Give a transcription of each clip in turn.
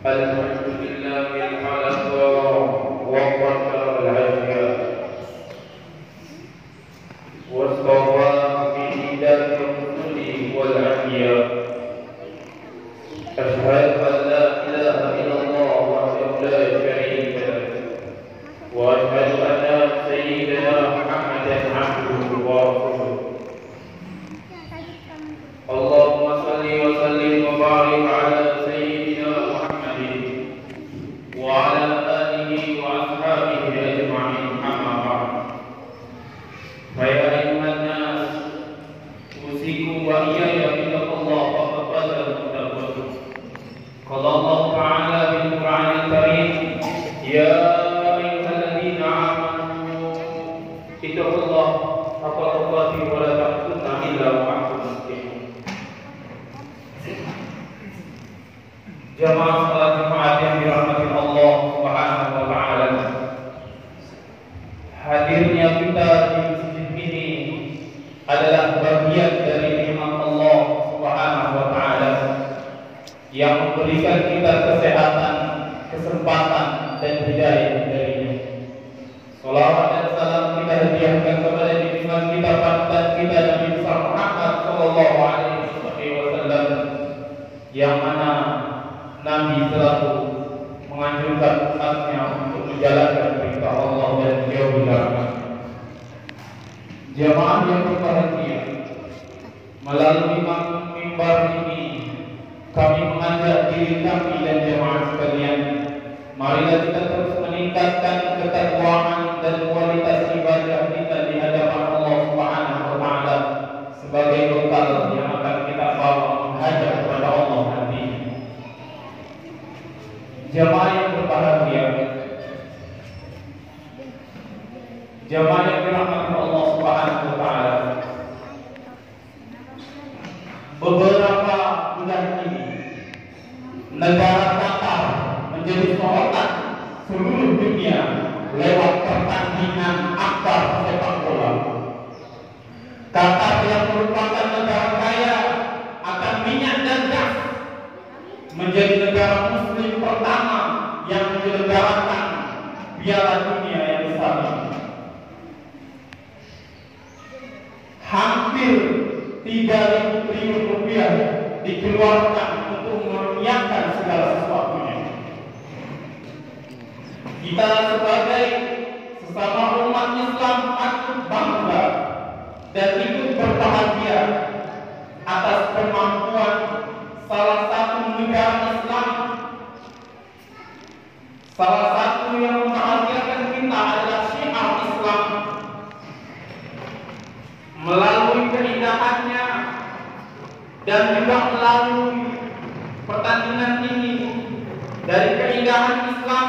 الحمد لله الخلق وقدر الأشياء واصطفى بهداية الرسل والأنبياء. أشهد أن لا إله إلا الله وحده لا شريك له وأشهد أن سيدنا محمدا عبده ورسوله. اللهم صل وسلم وبارك على سيدنا محمد وعلى آله وأصحابه أجمعين. أما بعد، فيا أيها الناس أوصيكم وإياي بتقوى الله فقد فاز المتقون. قال الله تعالى في القرآن الكريم: يا أيها الذين آمنوا اتقوا الله حق تقاته ولا تموتن إلا وأنتم مسلمون. Jamaah salat Jumat yang dirahmati Allah Subhanahu wa taala. Hadirnya kita di masjid ini adalah bagian dari nikmat Allah Subhanahu wa taala yang memberikan kita kesehatan, kesempatan dan hidayah darinya. Salawat dan salam kita hadiahkan kepada junjungan kita, panutan kita, Nabi besar Muhammad sallallahu alaihi wasallam, yang mana Nabi selalu menganjurkan umatnya untuk menjalankan perintah Allah dan menjauhi larangan. Jamaah yang berbahagia, melalui mimbar ini kami mengajak diri kami dan jamaah sekalian, marilah kita terus meningkatkan ketakwaan dan kualitas ibadah kita di hadapan Allah Subhanahu wa taala sebagai bekal yang akan kita bawa menghadap kepada Allah nanti. Jamaah yang berbahagia, jamaah yang dirahmati Allah Subhanahu wa taala, beberapa bulan ini negara Qatar menjadi sorotan seluruh dunia lewat pertandingan akbar sepak bola. Qatar yang merupakan negara kaya akan minyak dan gas menjadi negara muslim pertama yang menyelenggarakan Piala Dunia yang besar ini. Hampir 3.000 triliun rupiah dikeluarkan untuk menyiapkan segala sesuatunya. Kita sebagai sesama umat Islam patut bangga dan ikut berbahagia atas kemampuan salah satu negara Islam. Salah satu yang membahagiakan kita adalah syiar Islam. Melalui keindahannya dan juga melalui pertandingan ini, dari keindahan Islam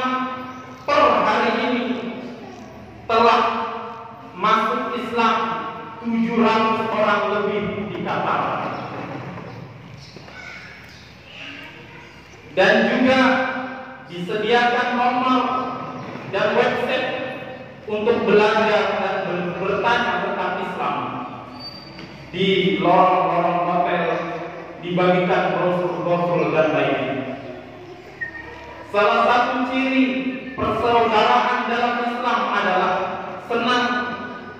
per hari ini telah masuk Islam 700 orang lebih di Qatar. Dan juga disediakan nomor dan website untuk belajar dan bertanya tentang Islam. Di lorong-lorong hotel dibagikan brosur-brosur dan lainnya. Salah satu ciri persaudaraan dalam Islam adalah senang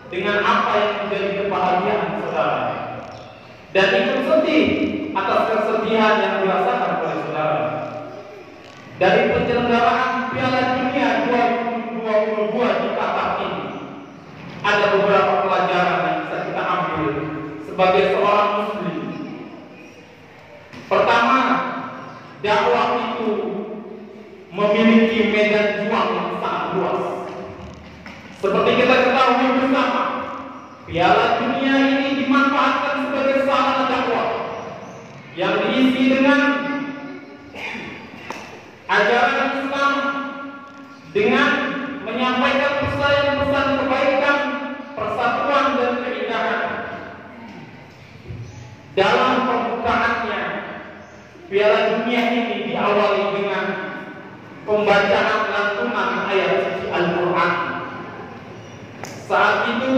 dengan apa yang menjadi kebahagiaan saudara, dan ikut sedih atas kesedihan yang dirasakan oleh saudara. Dari penyelenggaraan Piala Dunia 2022 di Qatar ini, ada beberapa pelajaran yang bisa kita ambil sebagai seorang muslim. Pertama, dakwah itu memiliki medan juang yang sangat luas. Seperti kita ketahui bersama, Piala Dunia ini dimanfaatkan sebagai sarana dakwah yang diisi dengan ajaran Islam, dengan menyampaikan pesan-pesan kebaikan, persatuan dan keindahan. Dalam pembukaannya, Piala Dunia ini diawali dengan pembacaan lantunan ayat suci Al-Quran. Saat itu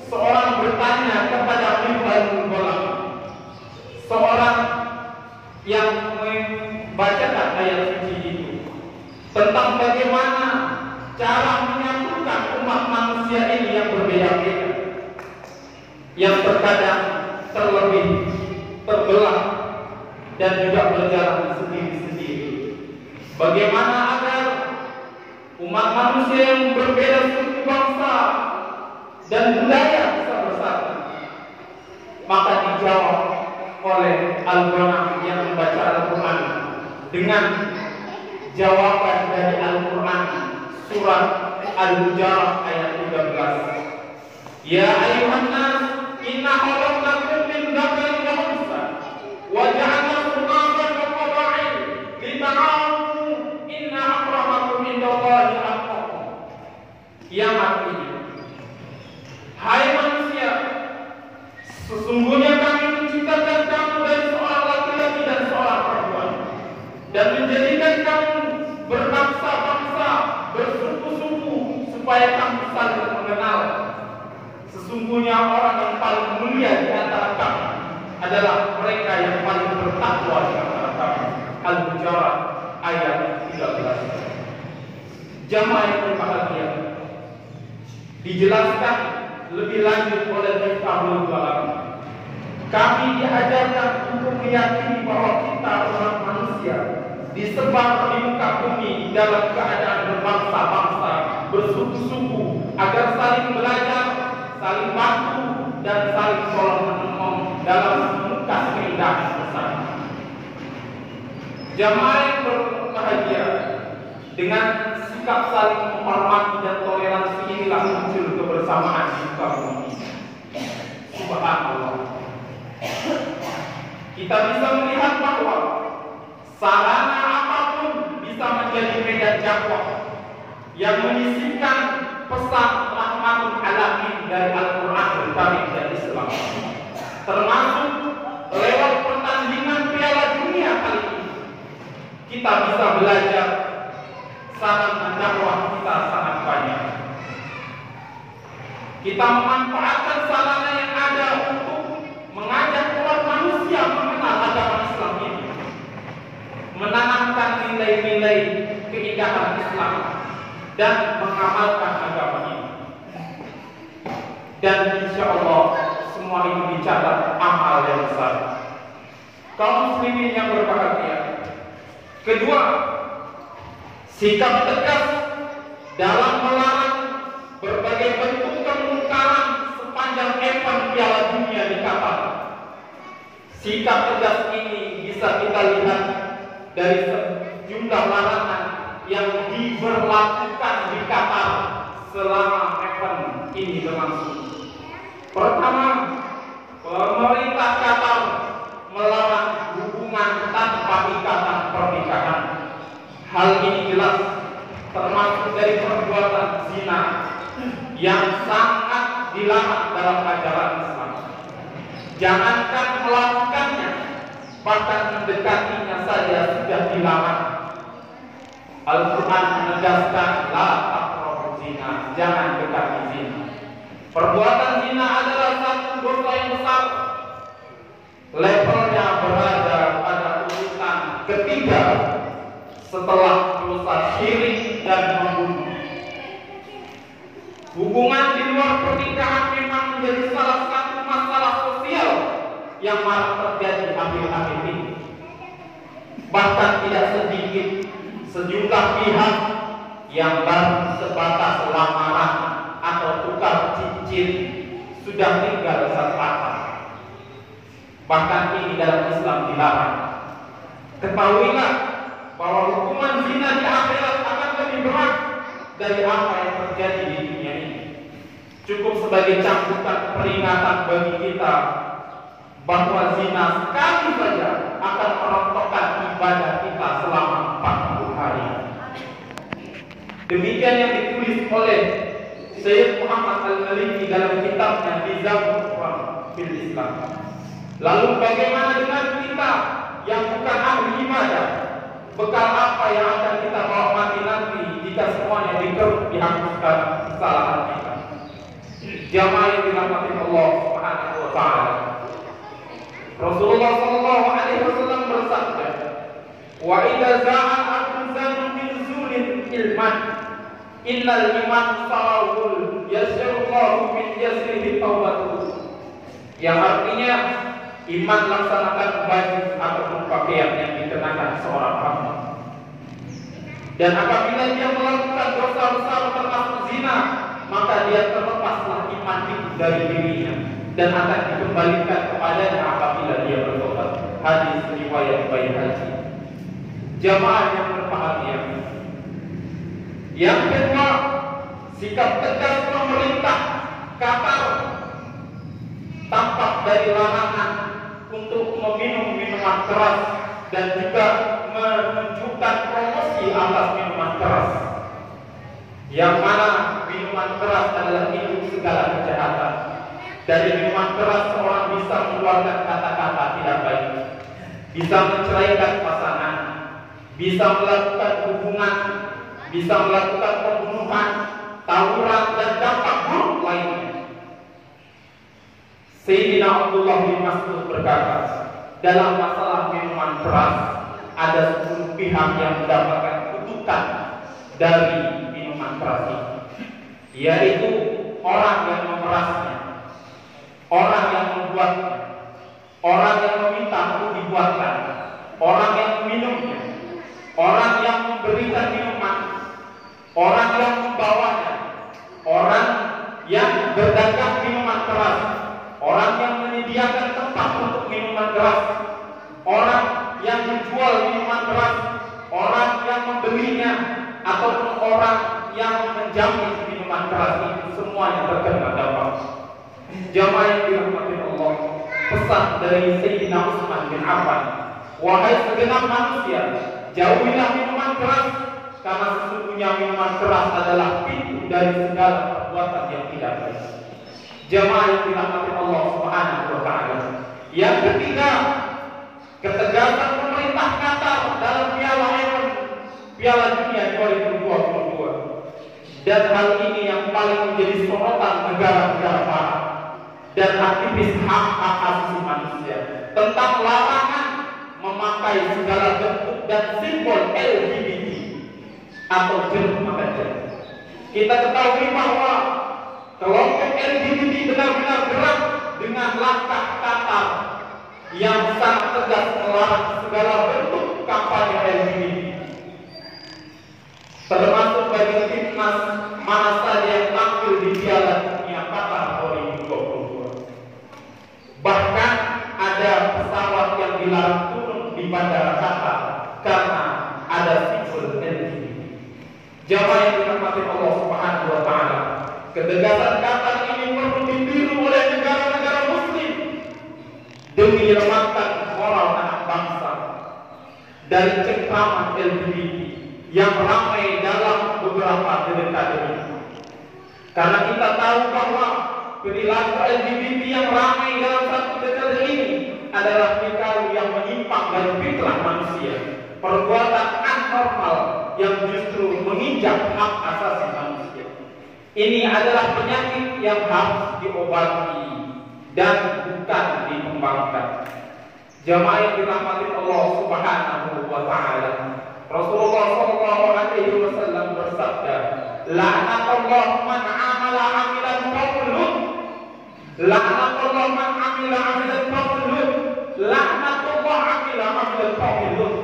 seorang bertanya kepada Mimbarul Ghalam, seorang yang membacakan ayat suci tentang bagaimana cara menyatukan umat manusia ini yang berbeda-beda, yang terkadang terlebih terbelah dan juga berjalan sendiri-sendiri. Bagaimana agar umat manusia yang berbeda suku bangsa dan budaya bisa bersatu? Maka dijawab oleh Al-Ghanam yang membaca Al-Quran dengan jawaban dari Al-Quran surat Al-Hujurat ayat 13. Ya ayuhan nas, inna khalaqnakum min dzakarin wa unsa wa ja'alnakum shu'uban wa qaba'il lita'arafu inna akramakum indallahi atqakum. Yang artinya, hai manusia, sesungguhnya kami menciptakan kamu dari seorang laki-laki dan seorang perempuan, dan menjadikan kamu berbangsa-bangsa, bersuku-suku, supaya kamu saling mengenal. Sesungguhnya orang yang paling mulia di antara kamu adalah mereka yang paling bertakwa di antara kamu. Al-Hujurat ayat 13. Jamaah yang berbahagia, dijelaskan lebih lanjut oleh Miftahul Ghalib. Kami diajarkan untuk meyakini bahwa kita umat manusia disebar di muka bumi dalam keadaan berbangsa-bangsa, bersuku-suku, agar saling belajar, saling bantu, dan saling tolong-menolong dalam muka keindahan bersama. Jamaah yang berbahagia, dengan sikap saling menghormati dan toleransi inilah muncul kebersamaan di muka bumi. Subhanallah. Kita bisa melihat bahwa sarana apapun bisa menjadi medan dakwah yang menyisipkan pesan rahmatul alamin dari Al-Quran Karim dan Islam, termasuk lewat pertandingan Piala Dunia kali ini. Kita bisa belajar sarana dakwah kita sangat banyak. Kita memanfaatkan sarana yang ada untuk mengajak umat manusia mengenal agama Islam ini, menanamkan nilai-nilai keindahan Islam dan mengamalkan agama ini. Dan insya Allah semua ini dicatat amal yang besar. Kaum muslimin yang berbahagia, kedua, sikap tegas dalam melarang berbagai bentuk kemungkaran sepanjang event Piala Dunia di Qatar. Sikap tegas ini bisa kita lihat dari sejumlah larangan yang diberlakukan di Qatar selama event ini berlangsung. Pertama, pemerintah Qatar melarang hubungan tanpa ikatan pernikahan. Hal ini jelas termasuk dari perbuatan zina yang sangat dilarang dalam ajaran Islam. Jangankan melakukannya, bahkan mendekatinya saja sudah dilarang. Al-Quran menegaskan la taqrabu zina, jangan dekati zina. Perbuatan zina adalah satu dosa yang besar. Levelnya berada pada urutan ketiga setelah dosa syirik dan membunuh. Hubungan di luar pernikahan memang menjadi salah satu masalah sosial yang marak terjadi akhir-akhir ini. Bahkan tidak sedikit sejumlah pihak yang baru sebatas lamaran atau tukar cincin sudah tinggal satu atap. Bahkan ini dalam Islam dilarang. Ketahuilah bahwa hukuman zina di akhirat akan lebih berat dari apa yang terjadi di dunia ini. Cukup sebagai cambukan peringatan bagi kita bahwa zina sekali saja akan merontokkan ibadah kita selama 40 hari. Demikian yang ditulis oleh Syekh Muhammad Al-Maliki dalam kitabnya Nizamul Quran fil Islam. Lalu bagaimana dengan kita yang bukan ahli ibadah? Bekal apa yang akan kita bawa mati nanti jika semuanya dihapuskan kesalahan kita? Jamaah yang dirahmati Allah Subhanahu wa taala. Rasulullah sallallahu alaihi wasallam bersabda, "Wa idza za'a al-insan min zulin ilman. Innal iman salawul yasirullahu min yasrihi taubatu. Yang artinya iman laksanakan baju ataupun pakaian yang dikenakan seorang hamba. Dan apabila dia melakukan dosa besar termasuk zina, maka dia terlepaslah iman itu dari dirinya dan akan dikembalikan kepadanya apabila dia bertobat. Hadis riwayat Baihaqi. Jamaah yang berbahagia. Yang kedua, sikap tegas pemerintah Qatar tampak dari larangan untuk meminum minuman keras dan juga menunjukkan promosi atas minuman keras, yang mana minuman keras adalah induk segala kejahatan. Dari minuman keras seorang bisa mengeluarkan kata-kata tidak baik, bisa menceraikan pasangan, bisa melakukan hubungan, bisa melakukan pembunuhan, tawuran, dan dampak buruk lainnya. Sayyidina Abdullah bin Mas'ud berkata, dalam masalah minuman keras ada 10 pihak yang mendapatkan kutukan dari minuman keras ini, yaitu orang yang memerasnya, orang yang membuatnya, orang yang meminta untuk dibuatkan, orang yang meminumnya, orang yang memberikan minuman, orang yang membawanya, orang yang berdagang minuman keras, orang yang menyediakan tempat untuk minuman keras, orang yang menjual minuman keras, orang yang membelinya, ataupun orang yang menjamin minuman keras itu semuanya terkena dampak. Jamaah yang dirahmati Allah, pesan dari Sayyidina Utsman bin Affan, wahai segenap manusia, jauhilah minuman keras, karena sesungguhnya minuman keras adalah pintu dari segala perbuatan yang tidak baik. Jamaah yang dirahmati Allah Subhanahu wa taala. Yang ketiga, ketegasan pemerintah Qatar dalam Piala Dunia 2022. Dan hal ini yang paling menjadi sorotan negara-negara barat dan aktivis hak-hak asasi manusia tentang larangan memakai segala bentuk dan simbol LGBT atau jeruk makan. Kita ketahui bahwa kelompok LGBT benar-benar gerak dengan langkah Qatar yang sangat tegas melarang segala bentuk kampanye LGBT, termasuk bagi timnas mana saja yang tampil di Piala Dunia Qatar 2022. Bahkan ada pesawat yang dilarang turun di bandara Qatar karena ada simbol LGBT. Jamaah yang dirahmati Allah Subhanahu wa taala, ketegasan Qatar ini perlu ditiru oleh negara-negara muslim demi menyelamatkan moral anak bangsa dari cengkraman LGBT yang ramai dalam beberapa dekade ini. Karena kita tahu bahwa perilaku LGBT yang ramai dalam satu dekade ini adalah perilaku yang menyimpang dari fitrah manusia, perbuatan anormal yang justru menginjak hak asasi manusia. Ini adalah penyakit yang harus diobati dan bukan dikembangkan. Jamaah yang dirahmati Allah Subhanahu wa taala, Rasulullah sallallahu alaihi wasallam bersabda, "La'natullah man 'amala 'amalan qawlun, la'natullah man 'amila 'amalan qawlun, la'natullah 'amila 'amalan qawlun."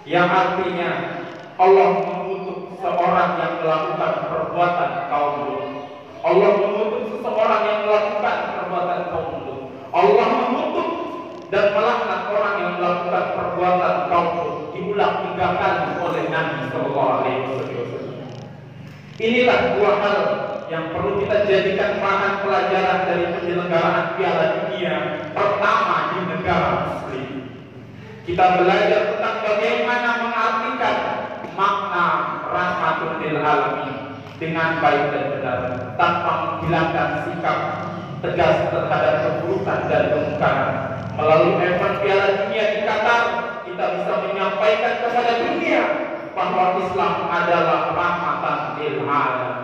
Yang artinya Allah mengutuk seorang yang melakukan perbuatan kaum lut. Allah mengutuk seseorang yang melakukan perbuatan kaum lut. Allah mengutuk dan melaknat orang yang melakukan perbuatan kaum lut. Diulang 3 kali oleh Nabi Sallallahu Alaihi Wasallam. Inilah 2 hal yang perlu kita jadikan bahan pelajaran dari penyelenggaraan Piala Dunia pertama di negara Muslim. Kita belajar tentang bagaimana mengartikan makna rahmatul lil alamin dengan baik dan benar, tanpa menghilangkan sikap tegas terhadap keburukan dan kemungkaran. Melalui event Piala Dunia di Qatar, kita bisa menyampaikan kepada dunia bahwa Islam adalah rahmatan lil alamin.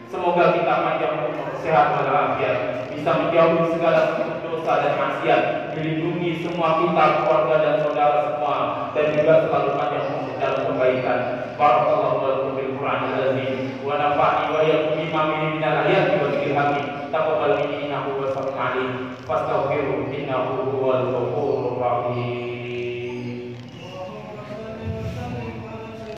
Semoga kita panjang umur, sehat walafiat, bisa menjauhi segala dosa dan maksiat, dilindungi semua kita, keluarga dan saudara semua, dan juga selalu panjang umur dalam kebaikan. Barakallahu lakum fil Qur'anil azim wa nafa'ani wa iyyakum bima fihi minal ayati wa dzikril hakim. Taqabbal minni innahu huwas samiul alim. Fastaghfiruhu innahu huwal ghafurur